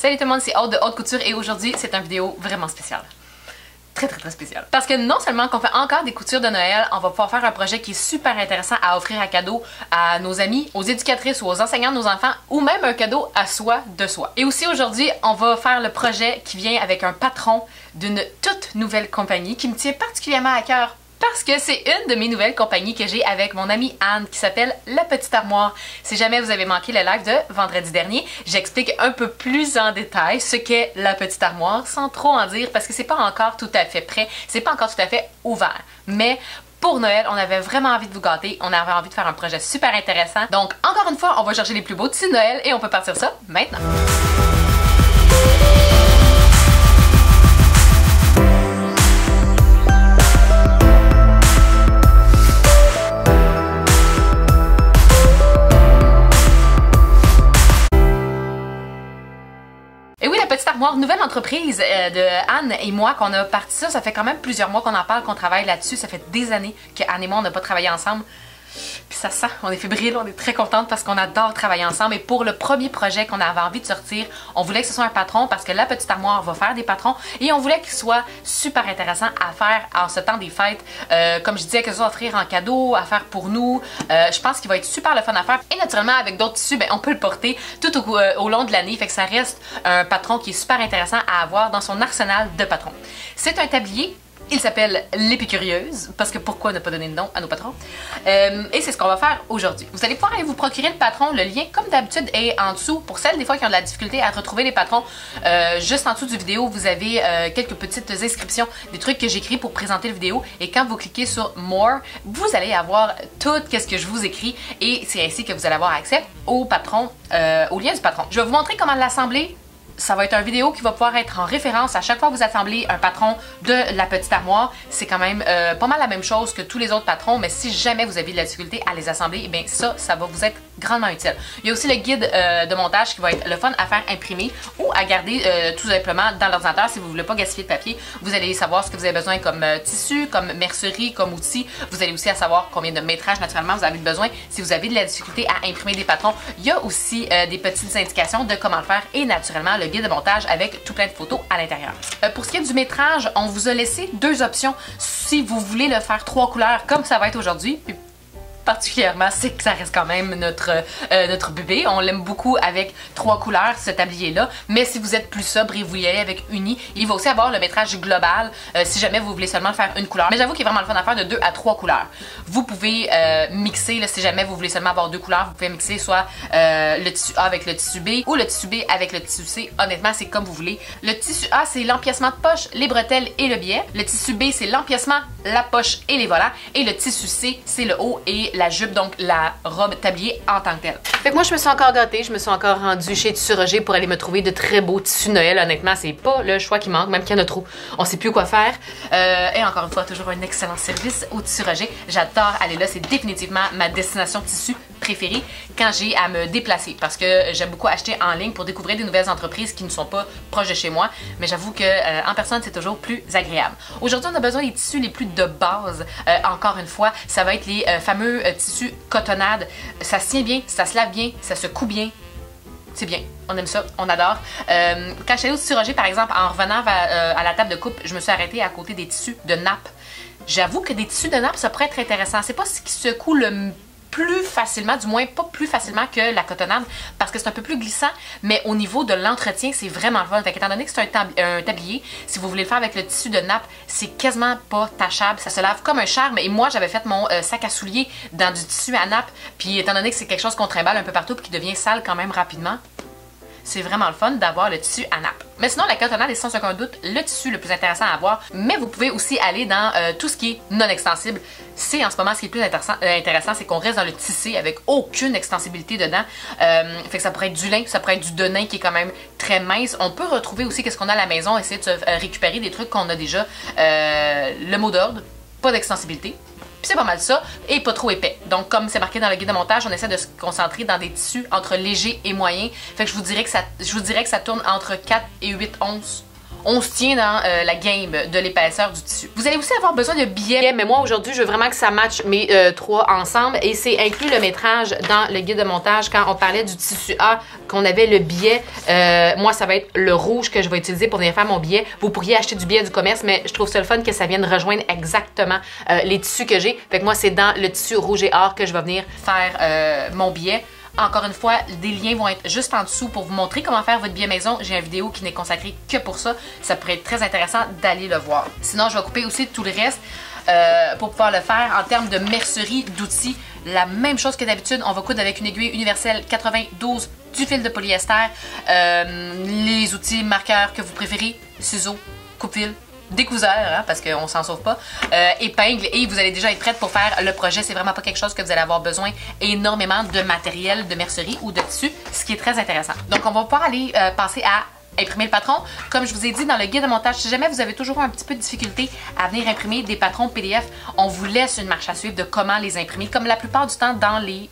Salut tout le monde, c'est Aude de Haute Couture et aujourd'hui c'est une vidéo vraiment spéciale. Très spéciale. Parce que non seulement qu'on fait encore des coutures de Noël, on va pouvoir faire un projet qui est super intéressant à offrir à cadeau à nos amis, aux éducatrices ou aux enseignants de nos enfants, ou même un cadeau à soi de soi. Et aussi aujourd'hui, on va faire le projet qui vient avec un patron d'une toute nouvelle compagnie qui me tient particulièrement à cœur. Parce que c'est une de mes nouvelles compagnies que j'ai avec mon amie Anne qui s'appelle La Petite Armoire. Si jamais vous avez manqué le live de vendredi dernier, j'explique un peu plus en détail ce qu'est La Petite Armoire sans trop en dire parce que c'est pas encore tout à fait prêt, c'est pas encore tout à fait ouvert. Mais pour Noël, on avait vraiment envie de vous gâter, on avait envie de faire un projet super intéressant. Donc encore une fois, on va chercher les plus beaux tissus de Noël et on peut partir ça maintenant. Armoire, nouvelle entreprise de Anne et moi qu'on a parti ça fait quand même plusieurs mois qu'on en parle, qu'on travaille là-dessus, ça fait des années que Anne et moi on n'a pas travaillé ensemble. Puis ça sent, on est fébrile, on est très contente parce qu'on adore travailler ensemble. Et pour le premier projet qu'on avait envie de sortir, on voulait que ce soit un patron parce que La Petite Armoire va faire des patrons et on voulait qu'il soit super intéressant à faire en ce temps des fêtes. Comme je disais, que ce soit offrir en cadeau, à faire pour nous. Je pense qu'il va être super le fun à faire. Et naturellement, avec d'autres tissus, ben, on peut le porter tout au long de l'année. Fait que ça reste un patron qui est super intéressant à avoir dans son arsenal de patrons. C'est un tablier. Il s'appelle l'Épicurieuse, parce que pourquoi ne pas donner de nom à nos patrons? Et c'est ce qu'on va faire aujourd'hui. Vous allez pouvoir aller vous procurer le patron. Le lien, comme d'habitude, est en dessous. Pour celles des fois qui ont de la difficulté à retrouver les patrons, juste en dessous du vidéo, vous avez quelques petites inscriptions, des trucs que j'écris pour présenter la vidéo. Et quand vous cliquez sur More, vous allez avoir tout ce que je vous écris. Et c'est ainsi que vous allez avoir accès au patron, au lien du patron. Je vais vous montrer comment l'assembler. Ça va être une vidéo qui va pouvoir être en référence à chaque fois que vous assemblez un patron de La Petite Armoire. C'est quand même pas mal la même chose que tous les autres patrons, mais si jamais vous avez de la difficulté à les assembler, eh bien ça va vous être grandement utile. Il y a aussi le guide de montage qui va être le fun à faire imprimer ou à garder tout simplement dans l'ordinateur si vous ne voulez pas gaspiller de papier. Vous allez savoir ce que vous avez besoin comme tissu, comme mercerie, comme outil. Vous allez aussi savoir combien de métrage naturellement vous avez besoin si vous avez de la difficulté à imprimer des patrons. Il y a aussi des petites indications de comment le faire et naturellement le guide de montage avec tout plein de photos à l'intérieur. Pour ce qui est du métrage, on vous a laissé deux options si vous voulez le faire 3 couleurs comme ça va être aujourd'hui. Particulièrement, c'est que ça reste quand même notre bébé. On l'aime beaucoup avec 3 couleurs, ce tablier-là. Mais si vous êtes plus sobre et vous y allez avec uni, il va aussi avoir le métrage global si jamais vous voulez seulement faire une couleur. Mais j'avoue qu'il est vraiment le fun à faire de 2 à 3 couleurs. Vous pouvez mixer, là, si jamais vous voulez seulement avoir 2 couleurs, vous pouvez mixer soit le tissu A avec le tissu B ou le tissu B avec le tissu C. Honnêtement, c'est comme vous voulez. Le tissu A, c'est l'empiècement de poche, les bretelles et le biais. Le tissu B, c'est l'empiècement, la poche et les volants. Et le tissu C, c'est le haut et la jupe, donc la robe tablier en tant que telle. Fait que moi, je me suis encore gâtée, je me suis encore rendue chez Tissu Roger pour aller me trouver de très beaux tissus Noël. Honnêtement, c'est pas le choix qui manque, même qu'il y en a trop. On sait plus quoi faire. Et encore une fois, toujours un excellent service au Tissu Roger. J'adore aller là, c'est définitivement ma destination tissu préférée quand j'ai à me déplacer parce que j'aime beaucoup acheter en ligne pour découvrir des nouvelles entreprises qui ne sont pas proches de chez moi, mais j'avoue que en personne c'est toujours plus agréable. Aujourd'hui on a besoin des tissus les plus de base, encore une fois ça va être les fameux tissus cotonnade. Ça se tient bien, ça se lave bien, ça se coud bien. C'est bien, on aime ça, on adore. Quand je suis allée au Tissu Roger, par exemple, en revenant à la table de coupe, je me suis arrêtée à côté des tissus de nappe. J'avoue que des tissus de nappe, ça pourrait être intéressant. C'est pas ce qui se coud le plus facilement, du moins pas plus facilement que la cotonnade, parce que c'est un peu plus glissant, mais au niveau de l'entretien, c'est vraiment le fun. Fait qu'étant donné que c'est un tablier, si vous voulez le faire avec le tissu de nappe, c'est quasiment pas tachable. Ça se lave comme un charme. Et moi, j'avais fait mon sac à souliers dans du tissu à nappe, puis étant donné que c'est quelque chose qu'on trimballe un peu partout puis qui devient sale quand même rapidement, c'est vraiment le fun d'avoir le tissu à nappe. Mais sinon, la cotonnade est sans aucun doute le tissu le plus intéressant à avoir. Mais vous pouvez aussi aller dans tout ce qui est non extensible. C'est en ce moment ce qui est le plus intéressant, c'est qu'on reste dans le tissé avec aucune extensibilité dedans. Fait que ça pourrait être du lin, ça pourrait être du denim qui est quand même très mince. On peut retrouver aussi qu'est-ce qu'on a à la maison, essayer de se récupérer des trucs qu'on a déjà. Le mot d'ordre, pas d'extensibilité. Puis c'est pas mal ça, et pas trop épais. Donc comme c'est marqué dans le guide de montage, on essaie de se concentrer dans des tissus entre légers et moyens. Fait que je vous dirais que ça tourne entre 4 et 8 onces. on se tient dans la game de l'épaisseur du tissu. Vous allez aussi avoir besoin de billets, mais moi aujourd'hui je veux vraiment que ça matche mes trois ensemble et c'est inclus le métrage dans le guide de montage quand on parlait du tissu A, qu'on avait le billet. Moi ça va être le rouge que je vais utiliser pour venir faire mon billet. Vous pourriez acheter du billet du commerce, mais je trouve ça le fun que ça vienne rejoindre exactement les tissus que j'ai. Fait que moi c'est dans le tissu rouge et or que je vais venir faire mon billet. Encore une fois, des liens vont être juste en dessous pour vous montrer comment faire votre billet maison. J'ai une vidéo qui n'est consacrée que pour ça. Ça pourrait être très intéressant d'aller le voir. Sinon, je vais couper aussi tout le reste pour pouvoir le faire. En termes de mercerie, d'outils, la même chose que d'habitude. On va coudre avec une aiguille universelle 92, du fil de polyester, les outils marqueurs que vous préférez, ciseaux, coupe-fil, découseur, hein, parce qu'on s'en sauve pas, épingle, et vous allez déjà être prête pour faire le projet. C'est vraiment pas quelque chose que vous allez avoir besoin énormément de matériel de mercerie ou de tissu, ce qui est très intéressant. Donc on va pouvoir aller passer à imprimer le patron. Comme je vous ai dit dans le guide de montage, si jamais vous avez toujours un petit peu de difficulté à venir imprimer des patrons PDF, on vous laisse une marche à suivre de comment les imprimer. Comme la plupart du temps dans les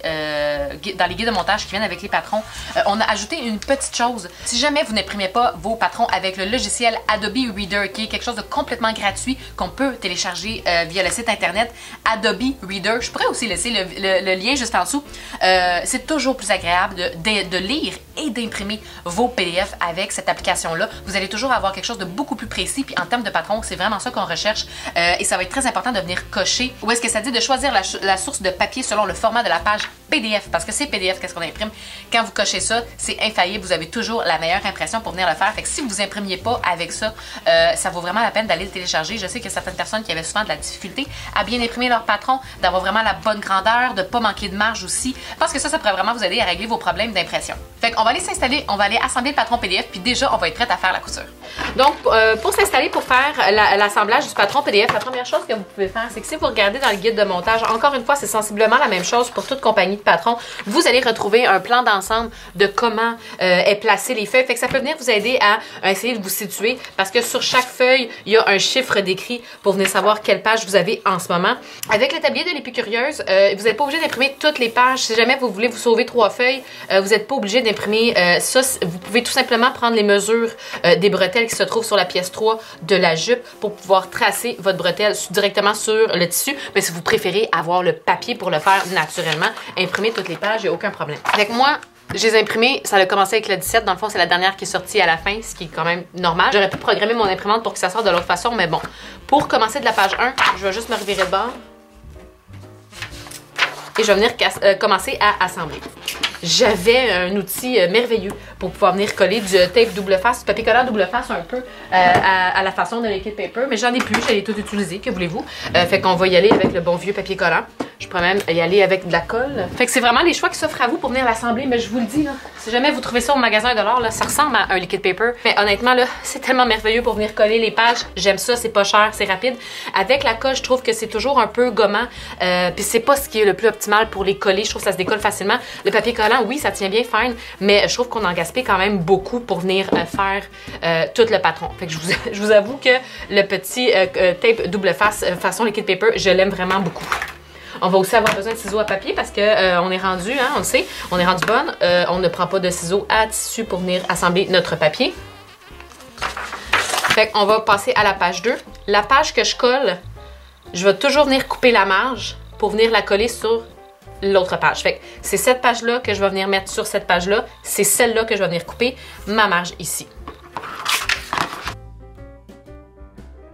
guides de montage qui viennent avec les patrons, on a ajouté une petite chose. Si jamais vous n'imprimez pas vos patrons avec le logiciel Adobe Reader, qui est quelque chose de complètement gratuit qu'on peut télécharger via le site internet Adobe Reader, je pourrais aussi laisser le lien juste en dessous. C'est toujours plus agréable de lire et d'imprimer vos PDF avec cette application-là. Vous allez toujours avoir quelque chose de beaucoup plus précis, puis en termes de patron, c'est vraiment ça qu'on recherche et ça va être très important de venir cocher où est-ce que ça dit de choisir la source de papier selon le format de la page PDF, parce que c'est PDF qu'est-ce qu'on imprime. Quand vous cochez ça, c'est infaillible, vous avez toujours la meilleure impression pour venir le faire. Fait que si vous imprimiez pas avec ça, ça vaut vraiment la peine d'aller le télécharger. Je sais qu'il y a certaines personnes qui avaient souvent de la difficulté à bien imprimer leur patron, d'avoir vraiment la bonne grandeur, de pas manquer de marge aussi, parce que ça pourrait vraiment vous aider à régler vos problèmes d'impression. Fait qu'on va aller s'installer, on va aller assembler le patron PDF, puis déjà on va être prête à faire la couture. Donc pour s'installer, pour faire l'assemblage du patron PDF, la première chose que vous pouvez faire, c'est que si vous regardez dans le guide de montage, encore une fois, c'est sensiblement la même chose pour toute compagnie de patron. Vous allez retrouver un plan d'ensemble de comment est placé les feuilles. Fait que ça peut venir vous aider à essayer de vous situer, parce que sur chaque feuille, il y a un chiffre décrit pour venir savoir quelle page vous avez en ce moment. Avec le tablier de l'épicurieuse, vous n'êtes pas obligé d'imprimer toutes les pages. Si jamais vous voulez vous sauver 3 feuilles, vous n'êtes pas obligé d'imprimer ça. Vous pouvez tout simplement prendre les mesures des bretelles qui se trouvent sur la pièce 3 de la jupe pour pouvoir tracer votre bretelle directement sur le tissu. Mais si vous préférez avoir le papier pour le faire naturellement, imprimer toutes les pages, il n'y a aucun problème. Avec moi, je les ai imprimés, ça a commencé avec le 17, dans le fond c'est la dernière qui est sortie à la fin, ce qui est quand même normal. J'aurais pu programmer mon imprimante pour que ça sorte de l'autre façon, mais bon. Pour commencer de la page 1, je vais juste me revirer de bord. Et je vais venir commencer à assembler. J'avais un outil merveilleux pour pouvoir venir coller du tape double face, du papier collant double face un peu à la façon de liquid paper, mais j'en ai plus, j'allais tout utiliser, que voulez-vous. Fait qu'on va y aller avec le bon vieux papier collant. Je pourrais même y aller avec de la colle. Fait que c'est vraiment les choix qui s'offrent à vous pour venir l'assembler, mais je vous le dis, là, si jamais vous trouvez ça au magasin $1, là, ça ressemble à un liquid paper. Mais honnêtement, là, c'est tellement merveilleux pour venir coller les pages. J'aime ça, c'est pas cher, c'est rapide. Avec la colle, je trouve que c'est toujours un peu gommant, puis c'est pas ce qui est le plus optimal pour les coller. Je trouve que ça se décolle facilement. Le papier collant, oui, ça tient bien fine, mais je trouve qu'on en gaspille quand même beaucoup pour venir faire tout le patron. Fait que je vous avoue que le petit tape double face façon liquid paper, je l'aime vraiment beaucoup. On va aussi avoir besoin de ciseaux à papier parce que on est rendu, hein, on le sait, on est rendu bonne. On ne prend pas de ciseaux à tissu pour venir assembler notre papier. Fait qu'on va passer à la page 2. La page que je colle, je vais toujours venir couper la marge pour venir la coller sur l'autre page. Fait que c'est cette page-là que je vais venir mettre sur cette page-là. C'est celle-là que je vais venir couper ma marge ici.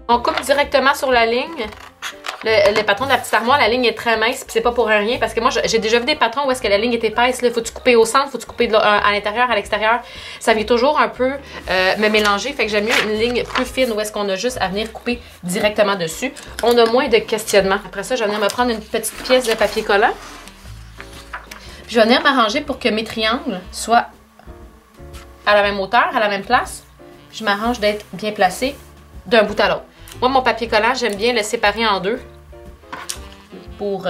On coupe directement sur la ligne. Le patron de la petite armoire, la ligne est très mince, puis c'est pas pour rien, parce que moi, j'ai déjà vu des patrons où est-ce que la ligne est épaisse, là, faut-tu couper au centre, faut-tu couper à l'intérieur, à l'extérieur, ça vient toujours un peu me mélanger, fait que j'aime mieux une ligne plus fine où est-ce qu'on a juste à venir couper directement dessus. On a moins de questionnement. Après ça, je vais venir me prendre une petite pièce de papier collant, puis je vais venir m'arranger pour que mes triangles soient à la même hauteur, à la même place. Je m'arrange d'être bien placé d'un bout à l'autre. Moi, mon papier collant, j'aime bien le séparer en deux pour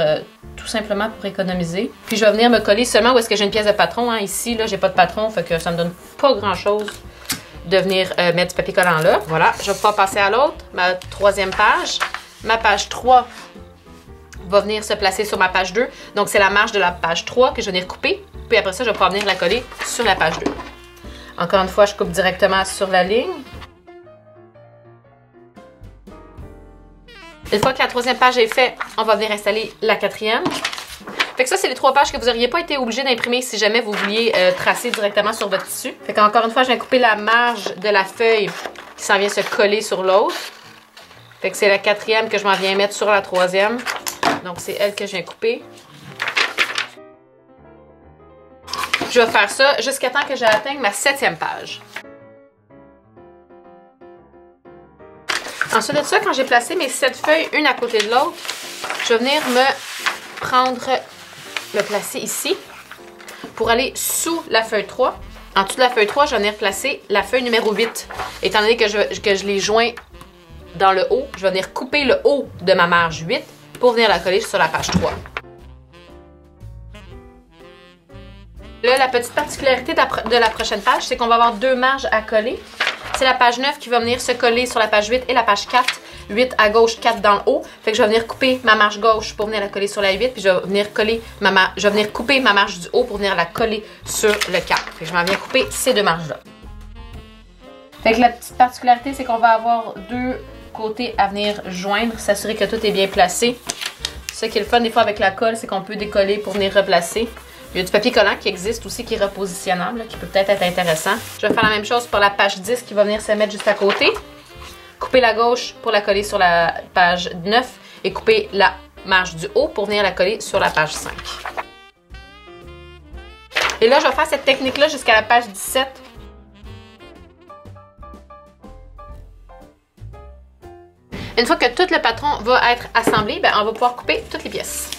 tout simplement pour économiser. Puis je vais venir me coller seulement où est-ce que j'ai une pièce de patron. Hein. Ici, là, j'ai pas de patron, fait que ça me donne pas grand-chose de venir mettre du papier collant là. Voilà, je vais pouvoir passer à l'autre, ma troisième page. Ma page 3 va venir se placer sur ma page 2. Donc, c'est la marge de la page 3 que je vais venir couper. Puis après ça, je vais pouvoir venir la coller sur la page 2. Encore une fois, je coupe directement sur la ligne. Une fois que la troisième page est faite, on va venir installer la quatrième. Fait que ça, c'est les 3 pages que vous n'auriez pas été obligé d'imprimer si jamais vous vouliez tracer directement sur votre tissu. Fait qu'encore une fois, je viens couper la marge de la feuille qui s'en vient se coller sur l'autre. Fait que c'est la quatrième que je m'en viens mettre sur la troisième. Donc, c'est elle que je viens couper. Je vais faire ça jusqu'à temps que j'atteigne ma 7e page. Ensuite de ça, quand j'ai placé mes 7 feuilles une à côté de l'autre, je vais venir me placer ici pour aller sous la feuille 3. En dessous de la feuille 3, je vais venir placer la feuille numéro 8. Étant donné que je les joins dans le haut, je vais venir couper le haut de ma marge 8 pour venir la coller sur la page 3. Là, la petite particularité de la prochaine page, c'est qu'on va avoir 2 marges à coller. C'est la page 9 qui va venir se coller sur la page 8 et la page 4. 8 à gauche, 4 dans le haut. Fait que je vais venir couper ma marge gauche pour venir la coller sur la 8. Puis je vais venir couper ma marge du haut pour venir la coller sur le 4. Fait que je m'en viens couper ces 2 marges-là. Fait que la petite particularité, c'est qu'on va avoir 2 côtés à venir joindre. S'assurer que tout est bien placé. Ce qui est le fun des fois avec la colle, c'est qu'on peut décoller pour venir replacer. Il y a du papier collant qui existe aussi, qui est repositionnable, là, qui peut peut-être être intéressant. Je vais faire la même chose pour la page 10 qui va venir se mettre juste à côté. Couper la gauche pour la coller sur la page 9 et couper la marge du haut pour venir la coller sur la page 5. Et là, je vais faire cette technique-là jusqu'à la page 17. Une fois que tout le patron va être assemblé, ben, on va pouvoir couper toutes les pièces.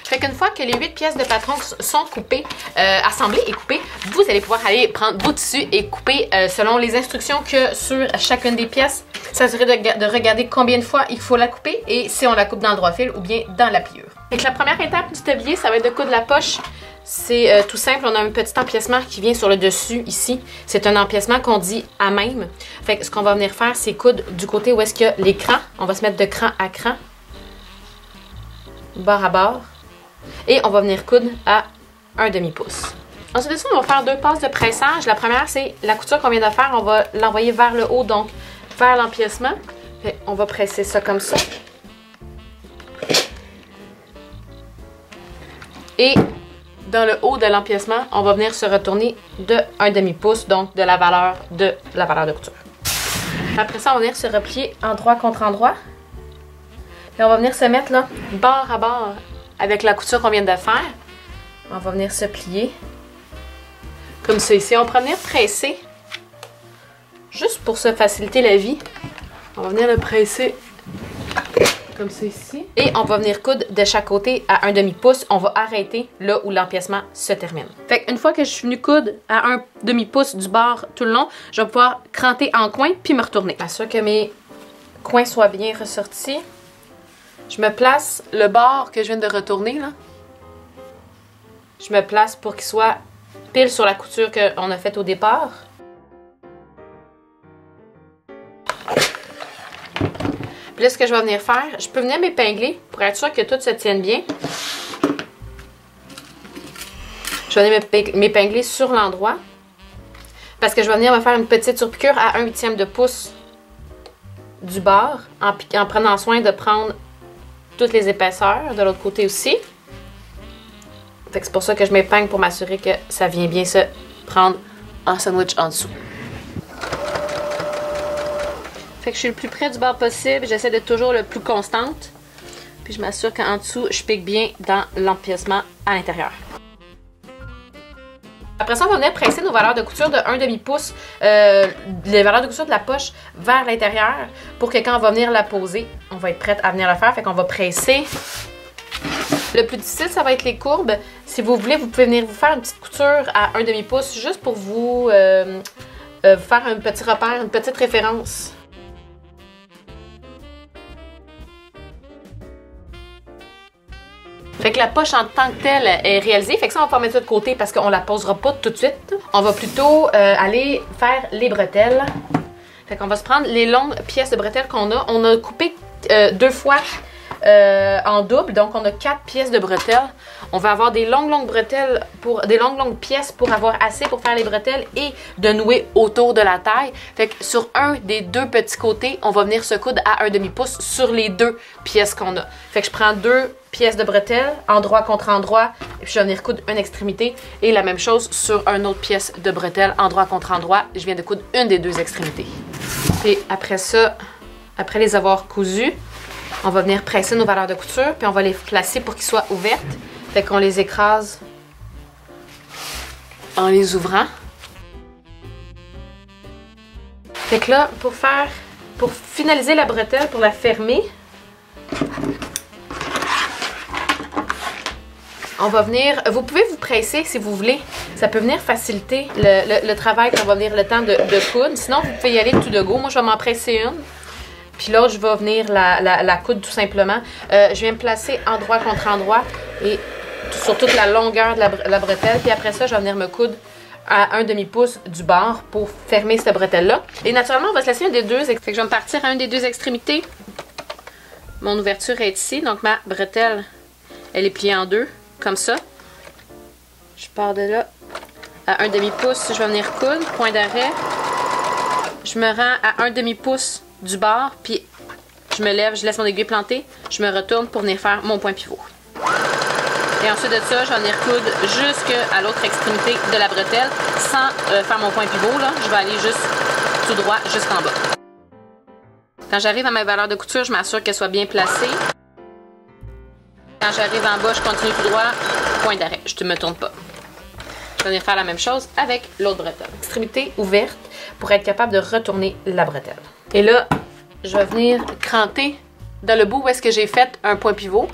Fait qu'une fois que les 8 pièces de patron sont coupées, assemblées et coupées, vous allez pouvoir aller prendre vos tissus et couper selon les instructions que sur chacune des pièces. S'assurer de regarder combien de fois il faut la couper et si on la coupe dans le droit fil ou bien dans la pliure. Fait que la première étape du tablier, ça va être de coudre la poche. C'est tout simple, on a un petit empiècement qui vient sur le dessus ici. C'est un empiècement qu'on dit à même. Fait que ce qu'on va venir faire, c'est coudre du côté où est-ce qu'il y a les crans. On va se mettre de cran à cran, bord à bord. Et on va venir coudre à 1/2 pouce. Ensuite de ça, on va faire 2 passes de pressage. La première, c'est la couture qu'on vient de faire. On va l'envoyer vers le haut, donc vers l'empiècement. On va presser ça comme ça. Et dans le haut de l'empiècement, on va venir se retourner de 1/2 pouce, donc de la valeur de couture. Après ça, on va venir se replier endroit contre endroit. Et on va venir se mettre là, bord à bord, avec la couture qu'on vient de faire. On va venir se plier comme ça ici. On va venir presser juste pour se faciliter la vie. On va venir le presser comme ça ici. Et on va venir coudre de chaque côté à 1/2 pouce. On va arrêter là où l'empiècement se termine. Fait qu'une fois que je suis venue coudre à 1/2 pouce du bord tout le long, je vais pouvoir cranter en coin puis me retourner. M'assure que mes coins soient bien ressortis. Je me place le bord que je viens de retourner, là. Je me place pour qu'il soit pile sur la couture qu'on a faite au départ. Puis là, ce que je vais venir faire, je peux venir m'épingler pour être sûr que tout se tienne bien. Je vais venir m'épingler sur l'endroit. Parce que je vais venir me faire une petite surpiqûre à 1/8 de pouce du bord, en prenant soin de prendre toutes les épaisseurs de l'autre côté aussi. Fait que c'est pour ça que je m'épingle pour m'assurer que ça vient bien se prendre en sandwich en dessous. Fait que je suis le plus près du bord possible. J'essaie d'être toujours le plus constante. Puis je m'assure qu'en dessous, je pique bien dans l'empiècement à l'intérieur. Après ça, on va venir presser nos valeurs de couture de 1/2 pouce, les valeurs de couture de la poche vers l'intérieur pour que quand on va venir la poser, on va être prête à venir le faire. Fait qu'on va presser. Le plus difficile, ça va être les courbes. Si vous voulez, vous pouvez venir vous faire une petite couture à 1/2 pouce juste pour vous faire un petit repère, une petite référence. Fait que la poche en tant que telle est réalisée. Fait que ça, on va pas mettre ça de côté parce qu'on la posera pas tout de suite. On va plutôt aller faire les bretelles. Fait qu'on va se prendre les longues pièces de bretelles qu'on a. On a coupé 2 fois en double. Donc, on a 4 pièces de bretelles. On va avoir des longues bretelles, des longues pièces pour avoir assez pour faire les bretelles et de nouer autour de la taille. Fait que sur un des 2 petits côtés, on va venir se coudre à 1/2 pouce sur les 2 pièces qu'on a. Fait que je prends 2 pièces de bretelles, endroit contre endroit, et puis je vais venir coudre une extrémité. Et la même chose sur une autre pièce de bretelles, endroit contre endroit, je viens de coudre une des 2 extrémités. Et après ça, après les avoir cousus, on va venir presser nos valeurs de couture, puis on va les placer pour qu'ils soient ouvertes. Fait qu'on les écrase en les ouvrant. Fait que là, pour finaliser la bretelle, pour la fermer, on va venir, vous pouvez vous presser si vous voulez. Ça peut venir faciliter le travail qu'on va venir le temps de coudre. Sinon, vous pouvez y aller tout de go. Moi, je vais m'en presser une. Puis l'autre, je vais venir la coudre tout simplement. Je viens me placer endroit contre endroit et sur toute la longueur de la bretelle. Puis après ça, je vais venir me coudre à 1/2 pouce du bord pour fermer cette bretelle-là. Et naturellement, on va se laisser un des 2. Fait que je vais me partir à une des 2 extrémités. Mon ouverture est ici. Donc ma bretelle, elle est pliée en 2. Comme ça. Je pars de là à 1/2 pouce. Je vais venir coudre. Point d'arrêt. Je me rends à 1/2 pouce du bord. Puis je me lève. Je laisse mon aiguille plantée. Je me retourne pour venir faire mon point pivot. Et ensuite de ça, je vais venir coudre jusqu'à l'autre extrémité de la bretelle sans faire mon point pivot. Là. Je vais aller juste tout droit jusqu'en bas. Quand j'arrive à ma valeur de couture, je m'assure qu'elle soit bien placée. Quand j'arrive en bas, je continue tout droit, point d'arrêt. Je ne me tourne pas. Je vais venir faire la même chose avec l'autre bretelle. Extrémité ouverte pour être capable de retourner la bretelle. Et là, je vais venir cranter dans le bout où est-ce que j'ai fait un point pivot.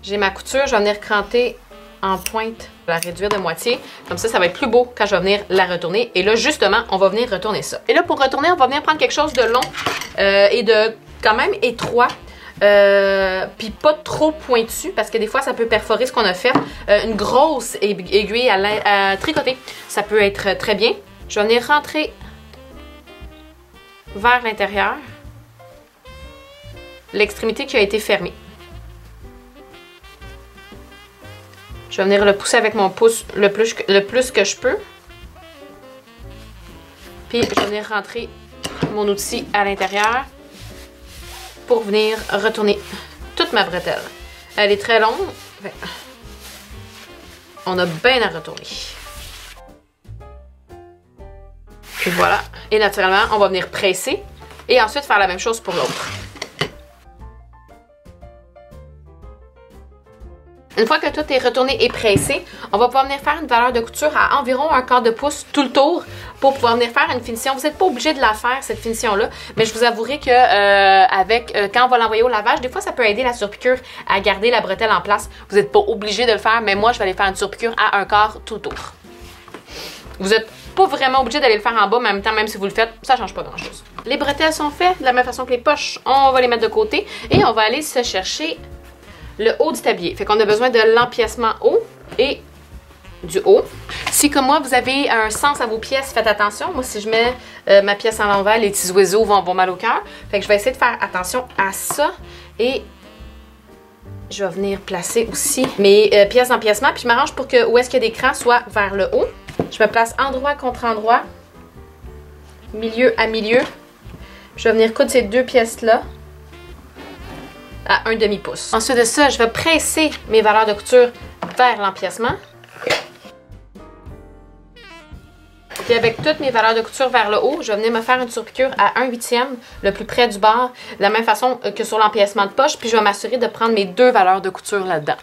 J'ai ma couture, je vais venir cranter en pointe, la réduire de moitié. Comme ça, ça va être plus beau quand je vais venir la retourner. Et là, justement, on va venir retourner ça. Et là, pour retourner, on va venir prendre quelque chose de long et de quand même étroit. Puis pas trop pointu parce que des fois ça peut perforer ce qu'on a fait. Une grosse aiguille à tricoter, ça peut être très bien. Je vais venir rentrer vers l'intérieur l'extrémité qui a été fermée. Je vais venir le pousser avec mon pouce le plus que je peux. Puis je vais venir rentrer mon outil à l'intérieur pour venir retourner toute ma bretelle. Elle est très longue. On a bien à retourner. Et voilà. Et naturellement, on va venir presser et ensuite faire la même chose pour l'autre. Une fois que tout est retourné et pressé, on va pouvoir venir faire une valeur de couture à environ 1/4 pouce tout le tour pour pouvoir venir faire une finition. Vous n'êtes pas obligé de la faire, cette finition-là, mais je vous avouerai que quand on va l'envoyer au lavage, des fois, ça peut aider la surpiqûre à garder la bretelle en place. Vous n'êtes pas obligé de le faire, mais moi, je vais aller faire une surpiqûre à 1/4 tout le tour. Vous n'êtes pas vraiment obligé d'aller le faire en bas, mais en même temps, même si vous le faites, ça ne change pas grand-chose. Les bretelles sont faites de la même façon que les poches. On va les mettre de côté et on va aller se chercher le haut du tablier. Fait qu'on a besoin de l'empiècement haut et du haut. Si comme moi, vous avez un sens à vos pièces, faites attention. Moi, si je mets ma pièce en l'envers, les petits oiseaux vont avoir mal au cœur. Fait que je vais essayer de faire attention à ça. Et je vais venir placer aussi mes pièces d'empiècement. Puis je m'arrange pour que où est-ce qu'il y a des crans soit vers le haut. Je me place endroit contre endroit, milieu à milieu. Je vais venir coudre ces 2 pièces-là à 1/2 pouce. Ensuite de ça, je vais presser mes valeurs de couture vers l'empiècement. Puis avec toutes mes valeurs de couture vers le haut, je vais venir me faire une surpiqûre à 1/8, le plus près du bord, de la même façon que sur l'empiècement de poche. Puis je vais m'assurer de prendre mes 2 valeurs de couture là-dedans.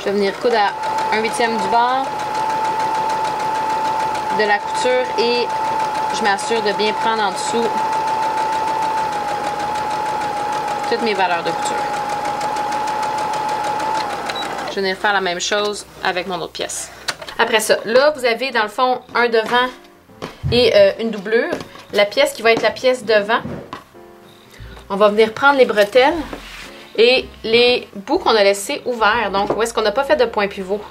Je vais venir coudre à 1/8 du bord de la couture et je m'assure de bien prendre en dessous toutes mes valeurs de couture. Je vais venir faire la même chose avec mon autre pièce. Après ça, là, vous avez dans le fond un devant et une doublure. La pièce qui va être la pièce devant, on va venir prendre les bretelles et les bouts qu'on a laissés ouverts. Donc, où est-ce qu'on n'a pas fait de point pivot?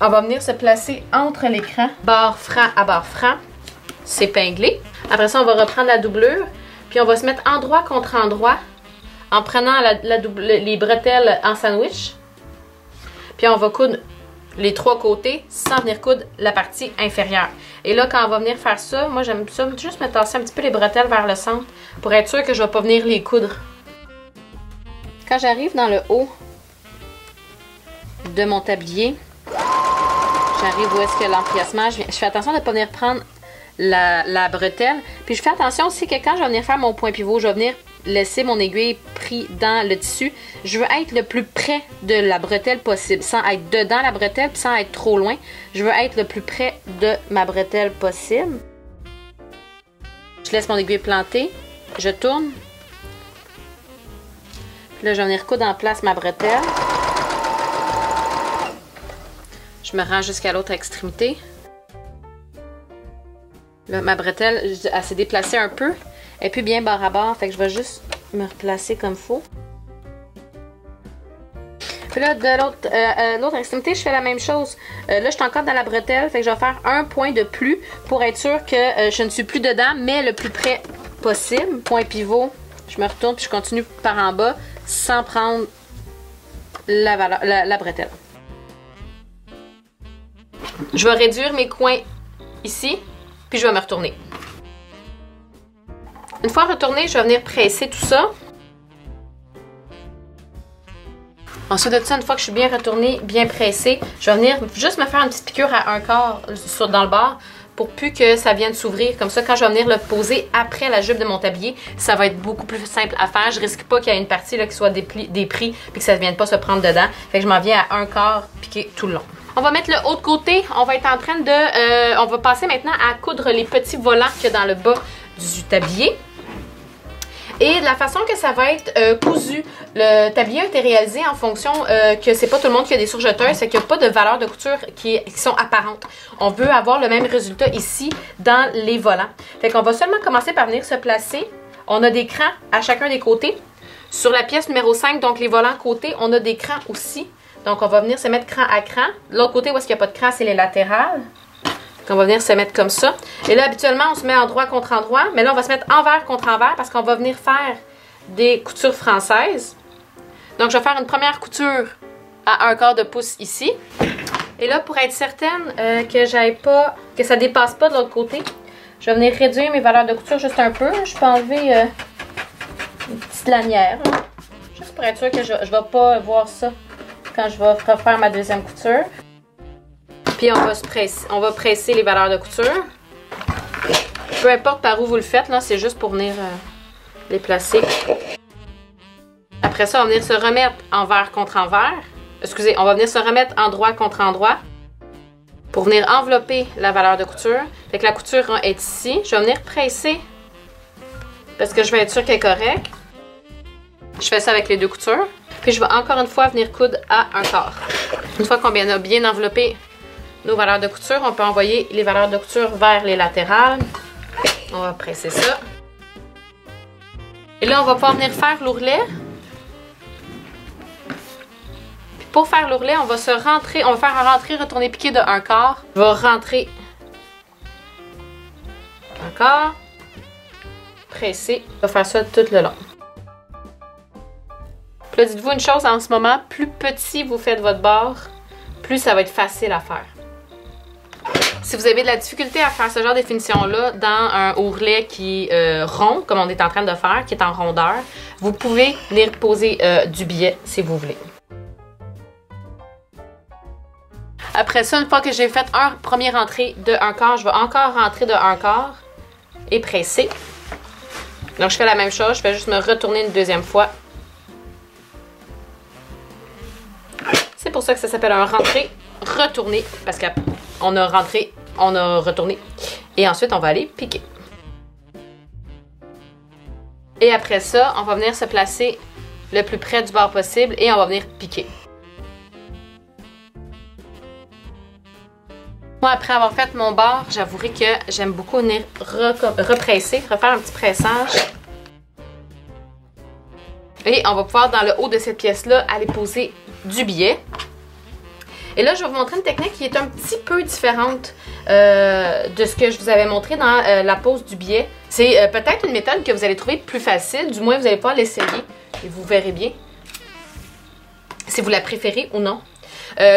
On va venir se placer entre l'écran, barre franc à barre franc, s'épingler. Après ça, on va reprendre la doublure. Puis on va se mettre endroit contre endroit en prenant les bretelles en sandwich. Puis on va coudre les 3 côtés sans venir coudre la partie inférieure. Et là, quand on va venir faire ça, moi j'aime ça juste me tasser un petit peu les bretelles vers le centre pour être sûr que je ne vais pas venir les coudre. Quand j'arrive dans le haut de mon tablier, j'arrive où est-ce que l'empiècement, je fais attention de ne pas venir prendre la bretelle. Puis je fais attention aussi que quand je vais venir faire mon point pivot, je vais venir laisser mon aiguille pris dans le tissu. Je veux être le plus près de la bretelle possible, sans être dedans la bretelle, puis sans être trop loin. Je veux être le plus près de ma bretelle possible. Je laisse mon aiguille plantée, je tourne. Puis là, je vais venir coudre en place ma bretelle. Je me rends jusqu'à l'autre extrémité. Là, ma bretelle, elle s'est déplacée un peu. Elle est plus bien bord à bord, fait que je vais juste me replacer comme il faut. Puis là, de l'autre extrémité, je fais la même chose. Là, je suis encore dans la bretelle, fait que je vais faire un point de plus pour être sûr que je ne suis plus dedans, mais le plus près possible. Point pivot, je me retourne puis je continue par en bas sans prendre la bretelle. Je vais réduire mes coins ici, puis je vais me retourner. Une fois retourné, je vais venir presser tout ça. Ensuite de ça, une fois que je suis bien retournée, bien pressée, je vais venir juste me faire une petite piqûre à 1/4 dans le bas pour plus que ça vienne s'ouvrir. Comme ça, quand je vais venir le poser après la jupe de mon tablier, ça va être beaucoup plus simple à faire. Je risque pas qu'il y ait une partie là, qui soit dépris puis que ça ne vienne pas se prendre dedans. Fait que je m'en viens à 1/4 piqué tout le long. On va mettre le haut de côté. On va être en train de... on va passer maintenant à coudre les petits volants qu'il y a dans le bas du tablier. Et de la façon que ça va être cousu, le tablier a été réalisé en fonction que c'est pas tout le monde qui a des surjeteuses, c'est qu'il n'y a pas de valeur de couture qui sont apparentes. On veut avoir le même résultat ici dans les volants. Fait qu'on va seulement commencer par venir se placer. On a des crans à chacun des côtés. Sur la pièce numéro 5, donc les volants côté, on a des crans aussi. Donc on va venir se mettre cran à cran. L'autre côté où est-ce qu'il n'y a pas de cran, c'est les latérales. On va venir se mettre comme ça. Et là, habituellement, on se met endroit contre endroit. Mais là, on va se mettre envers contre envers parce qu'on va venir faire des coutures françaises. Donc, je vais faire une première couture à 1/4 de pouce ici. Et là, pour être certaine que ça dépasse pas de l'autre côté, je vais venir réduire mes valeurs de couture juste un peu. Je peux enlever une petite lanière. Hein, juste pour être sûr que je ne vais pas voir ça quand je vais refaire ma deuxième couture. Puis on va presser les valeurs de couture. Peu importe par où vous le faites, là, c'est juste pour venir les placer. Après ça, on va venir se remettre envers contre envers. Excusez, on va venir se remettre endroit contre endroit pour venir envelopper la valeur de couture. Fait que la couture est ici. Je vais venir presser parce que je vais être sûre qu'elle est correcte. Je fais ça avec les deux coutures. Puis je vais encore une fois venir coudre à 1/4. Une fois qu'on a bien enveloppé nos valeurs de couture, on peut envoyer les valeurs de couture vers les latérales. On va presser ça. Et là, on va pouvoir venir faire l'ourlet. Puis pour faire l'ourlet, on va faire un rentrer, retourner piqué de 1/4. Je vais rentrer 1/4. Presser. On va faire ça tout le long. Puis là, dites-vous une chose, en ce moment, plus petit vous faites votre bord, plus ça va être facile à faire. Si vous avez de la difficulté à faire ce genre de finition-là dans un ourlet qui est rond, comme on est en train de faire, qui est en rondeur, vous pouvez venir poser du biais si vous voulez. Après ça, une fois que j'ai fait un premier rentré de 1/4, je vais encore rentrer de 1/4 et presser. Donc je fais la même chose, je vais juste me retourner une deuxième fois. C'est pour ça que ça s'appelle un rentré retourné, parce qu'on a rentré, on a retourné. Et ensuite, on va aller piquer. Et après ça, on va venir se placer le plus près du bord possible et on va venir piquer. Moi, après avoir fait mon bord, j'avouerai que j'aime beaucoup venir represser, refaire un petit pressage. Et on va pouvoir, dans le haut de cette pièce-là, aller poser du biais. Et là, je vais vous montrer une technique qui est un petit peu différente de ce que je vous avais montré dans la pose du biais. C'est peut-être une méthode que vous allez trouver plus facile, du moins vous allez pouvoir l'essayer et vous verrez bien si vous la préférez ou non.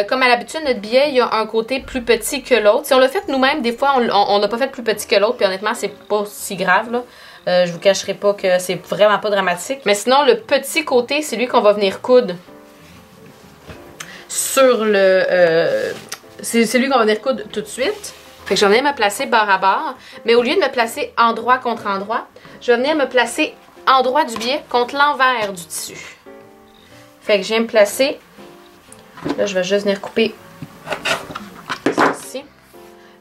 Comme à l'habitude, notre billet, il y a un côté plus petit que l'autre. Si on l'a fait nous-mêmes, des fois, on l'a pas fait plus petit que l'autre, puis honnêtement, c'est pas si grave, là. Je vous cacherai pas que c'est vraiment pas dramatique. Mais sinon, le petit côté, c'est lui qu'on va venir coudre sur le... c'est lui qu'on va venir coudre tout de suite. Fait que je vais venir me placer barre à barre, mais au lieu de me placer endroit contre endroit, je vais venir me placer endroit du biais contre l'envers du tissu. Fait que je viens me placer... Là, je vais juste venir couper ceci.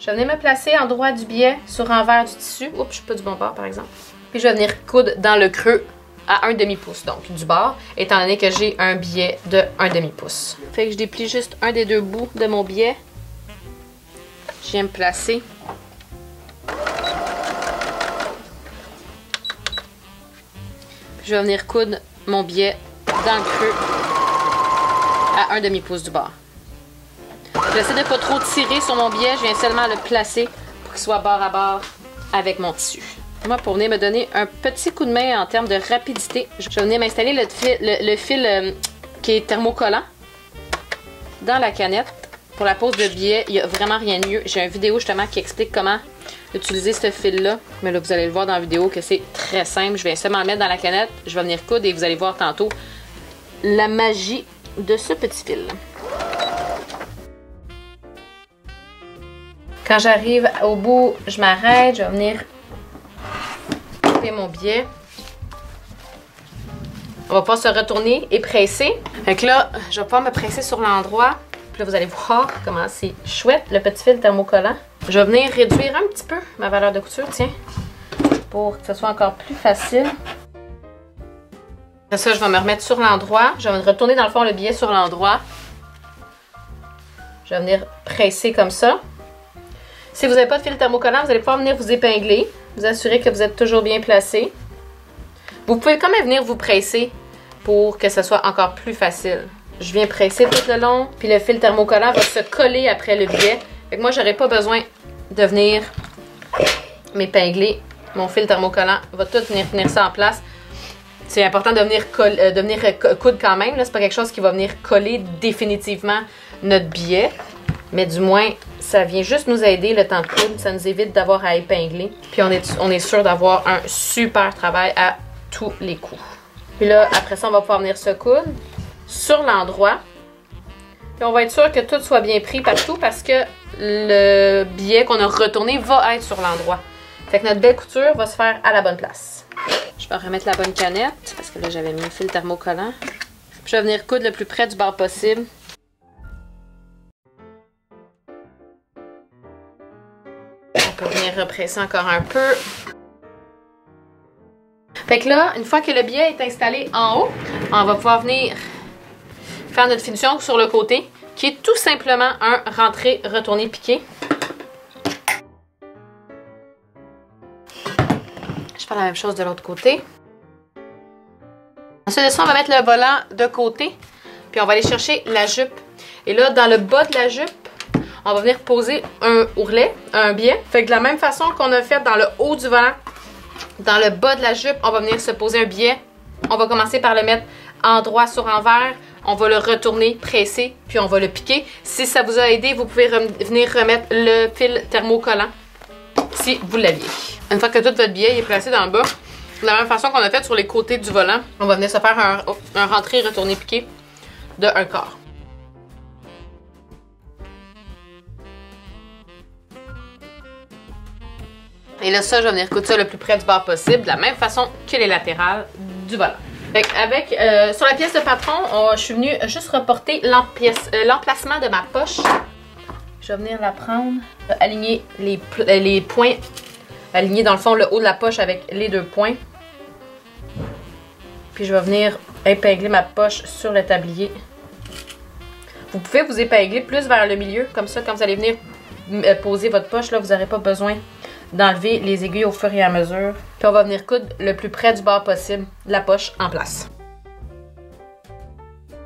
Je vais venir me placer en droit du biais sur envers du tissu. Oups, je suis pas du bon bord, par exemple. Puis je vais venir coudre dans le creux à 1/2 pouce, donc du bord, étant donné que j'ai un biais de 1/2 pouce. Fait que je déplie juste un des deux bouts de mon biais. Je viens me placer. Puis je vais venir coudre mon biais dans le creux à 1/2 pouce du bord. J'essaie de ne pas trop tirer sur mon biais, je viens seulement le placer pour qu'il soit bord à bord avec mon tissu. Moi, pour venir me donner un petit coup de main en termes de rapidité, je vais venir m'installer le fil qui est thermocollant dans la canette. Pour la pose de biais, il n'y a vraiment rien de mieux. J'ai une vidéo justement qui explique comment utiliser ce fil-là. Mais là, vous allez le voir dans la vidéo que c'est très simple. Je vais seulement le mettre dans la canette, je vais venir coudre et vous allez voir tantôt la magie de ce petit fil. Quand j'arrive au bout, je m'arrête, je vais venir couper mon biais. On va pouvoir se retourner et presser. Fait que là, je vais pouvoir me presser sur l'endroit. Puis là, vous allez voir comment c'est chouette, le petit fil thermocollant. Je vais venir réduire un petit peu ma valeur de couture, tiens, pour que ce soit encore plus facile. Après ça, je vais me remettre sur l'endroit. Je vais retourner dans le fond le biais sur l'endroit. Je vais venir presser comme ça. Si vous n'avez pas de fil thermocollant, vous allez pouvoir venir vous épingler. Vous assurer que vous êtes toujours bien placé. Vous pouvez quand même venir vous presser pour que ce soit encore plus facile. Je viens presser tout le long, puis le fil thermocollant va se coller après le biais. Fait que moi, j'aurai pas besoin de venir m'épingler. Mon fil thermocollant va tout venir tenir ça en place. C'est important de venir coudre quand même. C'est pas quelque chose qui va venir coller définitivement notre biais. Mais du moins, ça vient juste nous aider le temps de coudre. Ça nous évite d'avoir à épingler. Puis on est sûr d'avoir un super travail à tous les coups. Puis là, après ça, on va pouvoir venir se coudre sur l'endroit. Puis on va être sûr que tout soit bien pris partout parce que le biais qu'on a retourné va être sur l'endroit. Fait que notre belle couture va se faire à la bonne place. Je vais remettre la bonne canette parce que là, j'avais mis le fil thermocollant. Puis je vais venir coudre le plus près du bord possible. On peut venir represser encore un peu. Fait que là, une fois que le biais est installé en haut, on va pouvoir venir faire notre finition sur le côté, qui est tout simplement un rentré-retourné piqué. Je fais la même chose de l'autre côté. Ensuite de ça, on va mettre le volant de côté, puis on va aller chercher la jupe. Et là, dans le bas de la jupe, on va venir poser un ourlet, un biais. Fait que de la même façon qu'on a fait dans le haut du volant, dans le bas de la jupe, on va venir se poser un biais. On va commencer par le mettre endroit sur envers. On va le retourner, presser, puis on va le piquer. Si ça vous a aidé, vous pouvez venir remettre le fil thermocollant si vous l'aviez. Une fois que tout votre biais est placé dans le bas, de la même façon qu'on a fait sur les côtés du volant, on va venir se faire un rentré-retourné piqué de 1/4. Et là, ça, je vais venir coudre ça le plus près du bord possible, de la même façon que les latérales du volant. Sur la pièce de patron, je suis venue juste reporter l'emplacement de ma poche. Je vais venir la prendre, aligner les points, aligner dans le fond le haut de la poche avec les deux points. Puis je vais venir épingler ma poche sur le tablier. Vous pouvez vous épingler plus vers le milieu, comme ça, quand vous allez venir poser votre poche, là, vous n'aurez pas besoin d'enlever les aiguilles au fur et à mesure. Puis on va venir coudre le plus près du bord possible la poche en place.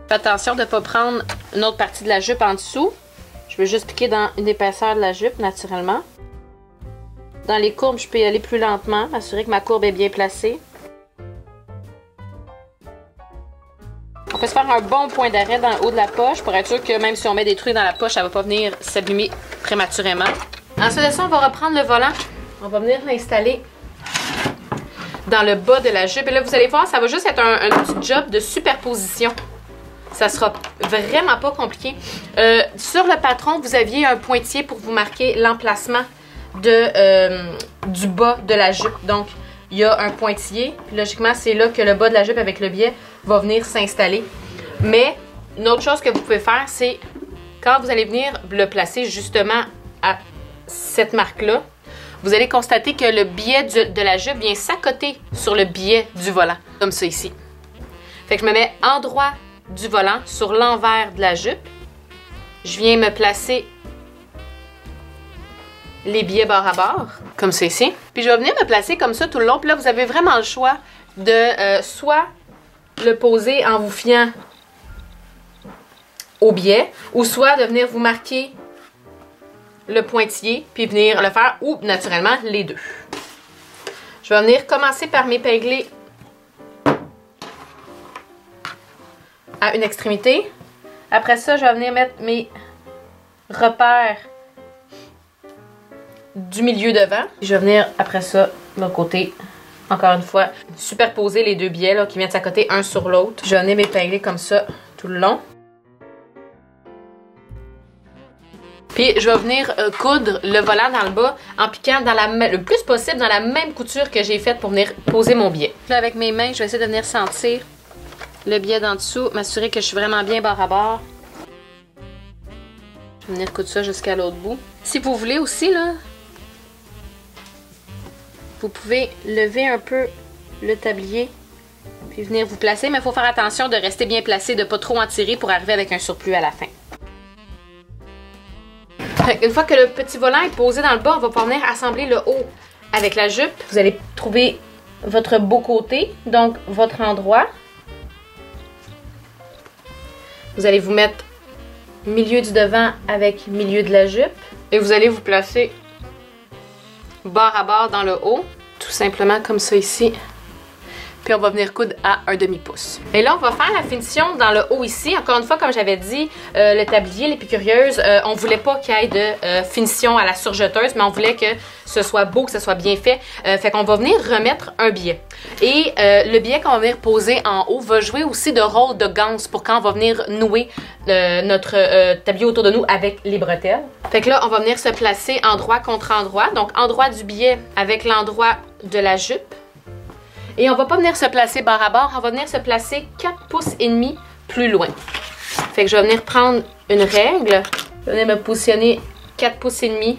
Faites attention de ne pas prendre une autre partie de la jupe en dessous. Je veux juste piquer dans une épaisseur de la jupe naturellement. Dans les courbes, je peux y aller plus lentement, m'assurer que ma courbe est bien placée. On peut se faire un bon point d'arrêt dans le haut de la poche pour être sûr que même si on met des trucs dans la poche, ça ne va pas venir s'abîmer prématurément. Ensuite de ça, on va reprendre le volant. On va venir l'installer dans le bas de la jupe. Et là, vous allez voir, ça va juste être un petit job de superposition. Ça sera vraiment pas compliqué. Sur le patron, vous aviez un pointillé pour vous marquer l'emplacement du bas de la jupe. Donc, il y a un pointillé. Logiquement, c'est là que le bas de la jupe avec le biais va venir s'installer. Mais, une autre chose que vous pouvez faire, c'est quand vous allez venir le placer justement à cette marque-là, vous allez constater que le biais de la jupe vient s'accoter sur le biais du volant, comme ça ici. Fait que je me mets en droit du volant sur l'envers de la jupe. Je viens me placer les biais bord à bord, comme ça ici. Puis je vais venir me placer comme ça tout le long. Puis là, vous avez vraiment le choix de soit le poser en vous fiant au biais, ou soit de venir vous marquer le pointillé, puis venir le faire, ou naturellement les deux. Je vais venir commencer par m'épingler à une extrémité. Après ça, je vais venir mettre mes repères du milieu devant. Je vais venir après ça, de l'autre côté, encore une fois, superposer les deux biais là, qui viennent de s'accoter un sur l'autre. Je vais venir m'épingler comme ça tout le long. Puis je vais venir coudre le volant dans le bas en piquant dans le plus possible dans la même couture que j'ai faite pour venir poser mon biais. Là, avec mes mains, je vais essayer de venir sentir le biais d'en dessous, m'assurer que je suis vraiment bien bord à bord. Je vais venir coudre ça jusqu'à l'autre bout. Si vous voulez aussi, là, vous pouvez lever un peu le tablier puis venir vous placer, mais il faut faire attention de rester bien placé, de ne pas trop en tirer pour arriver avec un surplus à la fin. Une fois que le petit volant est posé dans le bas, on va pouvoir venir assembler le haut avec la jupe. Vous allez trouver votre beau côté, donc votre endroit. Vous allez vous mettre milieu du devant avec milieu de la jupe. Et vous allez vous placer bord à bord dans le haut, tout simplement comme ça ici. Puis on va venir coudre à un demi-pouce. Et là, on va faire la finition dans le haut ici. Encore une fois, comme j'avais dit, le tablier, l'épicurieuse, on voulait pas qu'il y ait de finition à la surjeteuse, mais on voulait que ce soit beau, que ce soit bien fait. Fait qu'on va venir remettre un biais. Et le biais qu'on va venir poser en haut va jouer aussi de rôle de ganse pour quand on va venir nouer notre tablier autour de nous avec les bretelles. Fait que là, on va venir se placer endroit contre endroit. Donc, endroit du biais avec l'endroit de la jupe. Et on va pas venir se placer bord à bord, on va venir se placer 4 pouces et demi plus loin. Fait que je vais venir prendre une règle, je vais venir me positionner 4 pouces et demi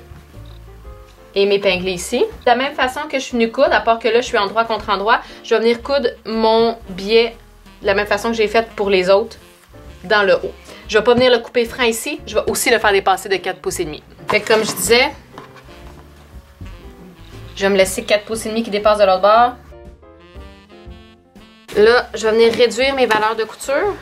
et m'épingler ici. De la même façon que je suis venue coudre, à part que là je suis endroit contre endroit, je vais venir coudre mon biais de la même façon que j'ai fait pour les autres dans le haut. Je vais pas venir le couper franc ici, je vais aussi le faire dépasser de 4 pouces et demi. Fait que comme je disais, je vais me laisser 4 pouces et demi qui dépassent de l'autre bord. Là, je vais venir réduire mes valeurs de couture.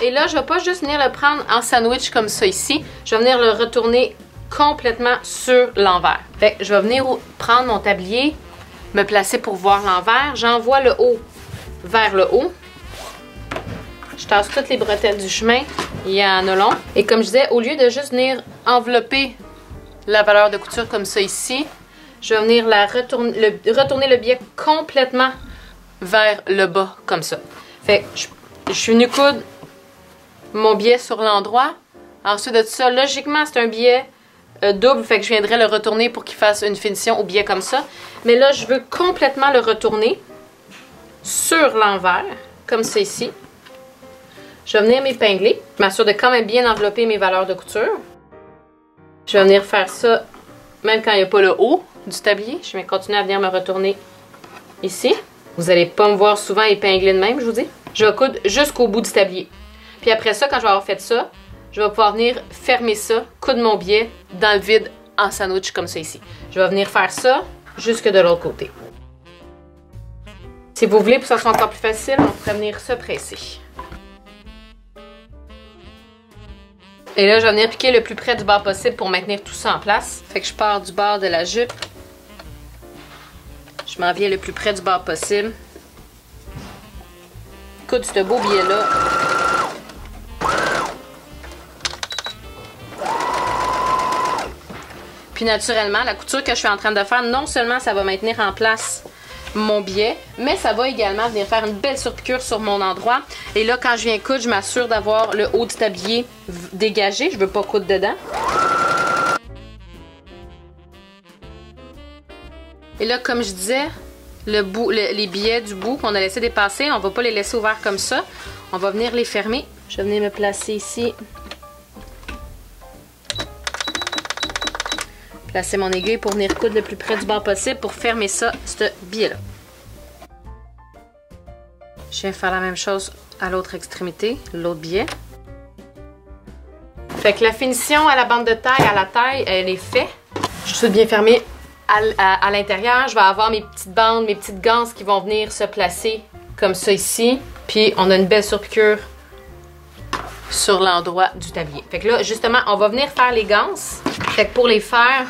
Et là, je ne vais pas juste venir le prendre en sandwich comme ça ici. Je vais venir le retourner complètement sur l'envers. Fait que je vais venir prendre mon tablier, me placer pour voir l'envers. J'envoie le haut vers le haut. Je tasse toutes les bretelles du chemin. Il y en a long. Et comme je disais, au lieu de juste venir envelopper la valeur de couture comme ça ici, je vais venir retourner le biais complètement vers le bas, comme ça. Fait que je suis venue coudre mon biais sur l'endroit. Ensuite de ça, logiquement, c'est un biais double, fait que je viendrai le retourner pour qu'il fasse une finition au biais comme ça. Mais là, je veux complètement le retourner sur l'envers, comme ça ici. Je vais venir m'épingler. Je m'assure de quand même bien envelopper mes valeurs de couture. Je vais venir faire ça, même quand il n'y a pas le haut du tablier. Je vais continuer à venir me retourner ici. Vous n'allez pas me voir souvent épingler de même, je vous dis. Je vais coudre jusqu'au bout du tablier. Puis après ça, quand je vais avoir fait ça, je vais pouvoir venir fermer ça, coudre mon biais dans le vide en sandwich comme ça ici. Je vais venir faire ça jusque de l'autre côté. Si vous voulez, pour que ça soit encore plus facile, on pourrait venir se presser. Et là, je vais venir piquer le plus près du bord possible pour maintenir tout ça en place. Fait que je pars du bord de la jupe. Je m'en viens le plus près du bord possible. Coudre ce beau billet-là. Puis naturellement, la couture que je suis en train de faire, non seulement ça va maintenir en place mon billet, mais ça va également venir faire une belle surpiqûre sur mon endroit. Et là, quand je viens coudre, je m'assure d'avoir le haut du tablier dégagé. Je veux pas coudre dedans. Et là, comme je disais, les billets du bout qu'on a laissé dépasser, on va pas les laisser ouverts comme ça. On va venir les fermer. Je vais venir me placer ici. Placer mon aiguille pour venir coudre le plus près du bord possible pour fermer ça, ce billet-là. Je viens faire la même chose à l'autre extrémité, l'autre billet. Fait que la finition à la bande de taille, à la taille, elle est faite. Je suis bien fermée à l'intérieur. Je vais avoir mes petites bandes, mes petites ganses qui vont venir se placer comme ça ici. Puis on a une belle surpiqûre sur l'endroit du tablier. Fait que là, justement, on va venir faire les ganses. Fait que pour les faire,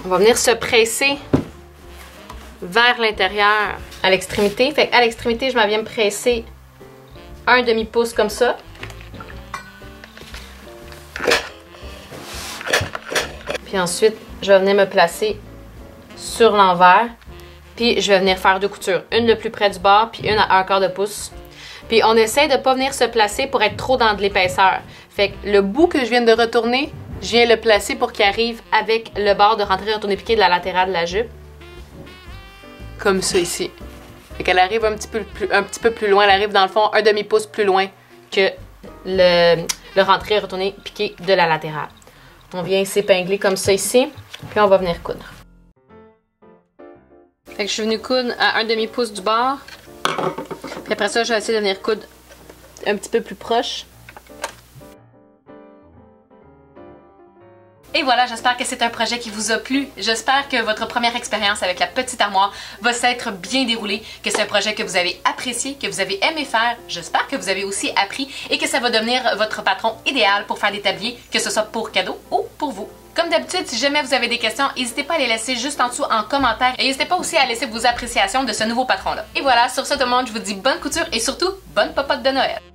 on va venir se presser vers l'intérieur à l'extrémité. Fait qu'à l'extrémité, je m'en viens me presser un demi-pouce comme ça. Puis ensuite, je vais venir me placer sur l'envers. Puis je vais venir faire deux coutures. Une le plus près du bord, puis une à 1/4 de pouce. Puis on essaie de ne pas venir se placer pour être trop dans de l'épaisseur. Fait que le bout que je viens de retourner, je viens le placer pour qu'il arrive avec le bord de rentrer retourner piqué de la latérale de la jupe. Comme ça ici. Fait qu'elle arrive un petit peu plus loin. Elle arrive dans le fond un demi-pouce plus loin que le rentrer retourner piqué de la latérale. On vient s'épingler comme ça ici. Puis on va venir coudre. Fait que je suis venue coudre à un demi-pouce du bord. Puis après ça, je vais essayer de venir coudre un petit peu plus proche. Et voilà, j'espère que c'est un projet qui vous a plu. J'espère que votre première expérience avec la petite armoire va s'être bien déroulée, que c'est un projet que vous avez apprécié, que vous avez aimé faire. J'espère que vous avez aussi appris et que ça va devenir votre patron idéal pour faire des tabliers, que ce soit pour cadeau ou pour vous. Comme d'habitude, si jamais vous avez des questions, n'hésitez pas à les laisser juste en dessous en commentaire et n'hésitez pas aussi à laisser vos appréciations de ce nouveau patron-là. Et voilà, sur ce tout le monde, je vous dis bonne couture et surtout, bonne popote de Noël!